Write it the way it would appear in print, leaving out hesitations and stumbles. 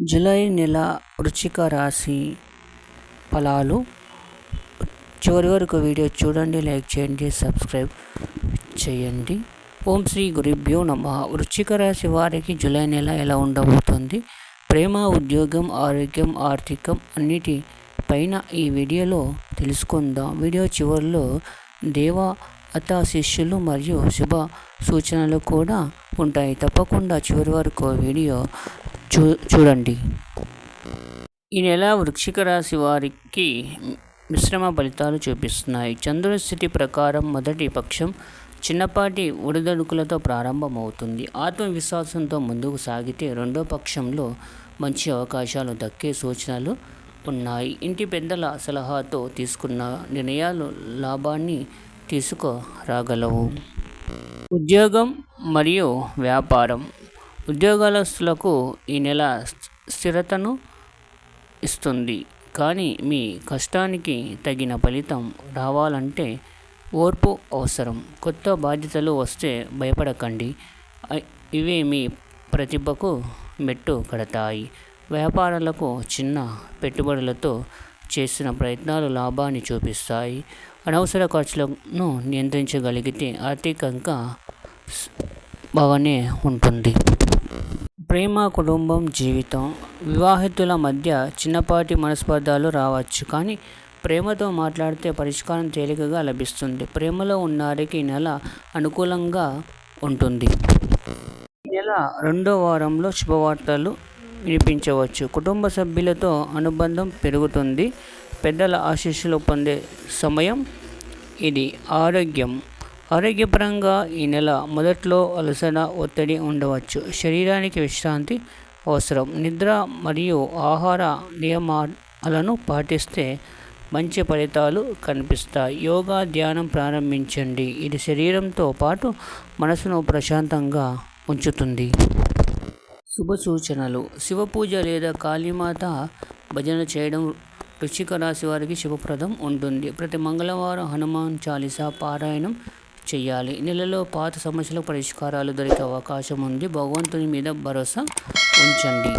July నెల వృశ్చిక రాశి ఫలాలు చివరి వరకు వీడియో చూడండి, లైక్ చేయండి, సబ్స్క్రైబ్ చేయండి. ఓం శ్రీ గురుభ్యో నమః. వృశ్చిక రాశి వారికి జూలై నెల ఎలా ఉండబోతుంది? ప్రేమ, ఉద్యోగం, ఆరోగ్యం, ఆర్థికం అన్నిటిపైన ఈ వీడియోలో తెలుసుకుందాం. వీడియో చివరిలో దేవతాశీస్సులు మరియు శుభ సూచనలు కూడా ఉంటాయి. తప్పకుండా చివరి వరకు వీడియో చూడండి. ఈ నెల వృశ్చిక రాశి వారికి మిశ్రమ ఫలితాలు చూపిస్తున్నాయి. చంద్రుడి స్థితి ప్రకారం మొదటి పక్షం చిన్నపాటి ఒడిదుడుకులతో ప్రారంభమవుతుంది. ఆత్మవిశ్వాసంతో ముందుకు సాగితే రెండో పక్షంలో మంచి అవకాశాలు దక్కే సూచనలు ఉన్నాయి. ఇంటి పెద్దల సలహాతో తీసుకున్న నిర్ణయాలు లాభాన్ని తీసుకురాగలవు. ఉద్యోగం మరియు వ్యాపారం. ఉద్యోగస్తులకు ఈ నెల స్థిరతను ఇస్తుంది, కానీ మీ కష్టానికి తగిన ఫలితం రావాలంటే ఓర్పు అవసరం. కొత్త బాధ్యతలు వస్తే భయపడకండి, ఇవే మీ ప్రతిభకు మెట్టు కడతాయి. వ్యాపారాలకు చిన్న పెట్టుబడులతో చేసిన ప్రయత్నాలు లాభాన్ని చూపిస్తాయి. అనవసర ఖర్చులను నియంత్రించగలిగితే ఆర్థికంగా బాగానే ఉంటుంది. ప్రేమ, కుటుంబం, జీవితం. వివాహితుల మధ్య చిన్నపాటి మనస్పర్ధలు రావచ్చు, కానీ ప్రేమతో మాట్లాడితే పరిష్కారం తేలికగా లభిస్తుంది. ప్రేమలో ఉన్నవారికి ఈ నెల అనుకూలంగా ఉంటుంది. ఈ నెల రెండో వారంలో శుభవార్తలు వినిపించవచ్చు. కుటుంబ సభ్యులతో అనుబంధం పెరుగుతుంది. పెద్దల ఆశీస్సులు పొందే సమయం ఇది. ఆరోగ్యపరంగా ఈ నెల మొదట్లో అలసట, ఒత్తిడి ఉండవచ్చు. శరీరానికి విశ్రాంతి అవసరం. నిద్ర మరియు ఆహార నియమాలను పాటిస్తే మంచి ఫలితాలు కనిపిస్తాయి. యోగా, ధ్యానం ప్రారంభించండి. ఇది శరీరంతో పాటు మనసును ప్రశాంతంగా ఉంచుతుంది. శుభ సూచనలు. శివ పూజ లేదా కాళీమాత భజన చేయడం వృశ్చిక రాశి వారికి శుభప్రదం ఉంటుంది. ప్రతి మంగళవారం హనుమాన్ చాలీసా పారాయణం చేయాలి. నెలలో పాత సమస్యలకు పరిష్కారాలు దొరికే అవకాశం ఉంది. భగవంతుని మీద భరోసా ఉంచండి.